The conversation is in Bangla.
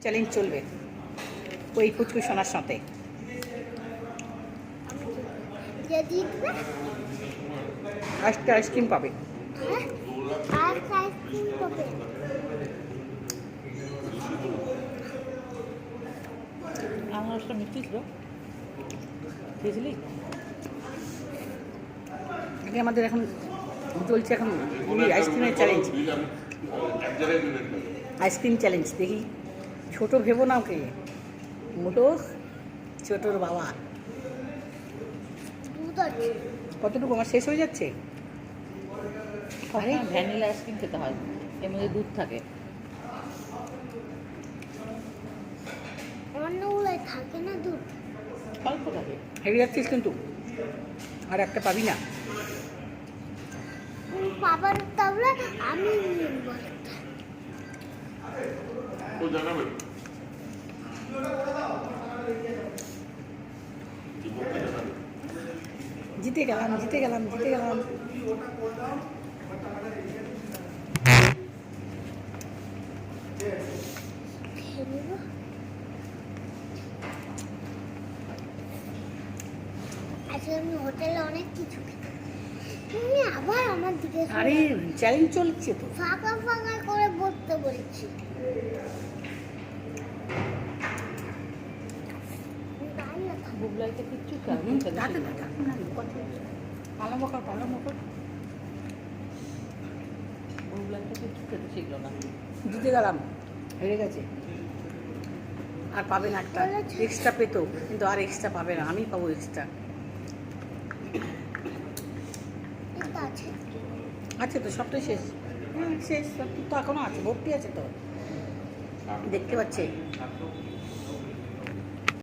চ্যালেঞ্জ চলবে ওই ফুচকু সোনার সাথে। যে জিতবে আজকে আইসক্রিম পাবে। হ্যাঁ আর আইসক্রিম পাবে। আনারসটা মিষ্টি ছিল, বুঝলি? আমাদের এখন চলছে এখন আইসক্রিমের চ্যালেঞ্জ, আইসক্রিম চ্যালেঞ্জ। দেখি ছোট ভেবো না ওকে, মোটো ছোটোর বাবা। দুধ আছে কতটুকু আমার শেষ হয়ে যাচ্ছে। আরে ভ্যানিলা আইসক্রিম খেতে হয়, এর মধ্যে দুধ থাকে। অন্যগুলোয় থাকে না দুধ। অল্প থাকে। হেরে যাচ্ছিস কিন্তু, আর একটা পাবি না। বাবার তাহলে আমি নিব জিতে গেলাম জিতে গেলাম জিতে গেলাম। খেয়ে নিব। আজকে আমি হোটেলে অনেক কিছু খেতে, তুমি আবার আমার দিকে আরে চ্যালেঞ্জ চলছে তো। ফাঁকা ফাঁকা করে বলতে বলছি। দাঁড়িয়ে থাকো। বুবলাইতে কিচ্ছু ডাকে না ডাকে না, পালা মকর পালা মকর। বুবলাইতে কিচ্ছু খেতে শিখলো না। জিতে গেলাম, হেরে গেছে। আর পাবে না, একটা এক্সট্রা পেতো কিন্তু আর এক্সট্রা পাবে না, আমি পাবো এক্সট্রা। এটা আছে আছে তো, সবটাই শেষ। শেষ সব তো এখনো আছে, ভর্তি আছে তো, দেখতে পাচ্ছে।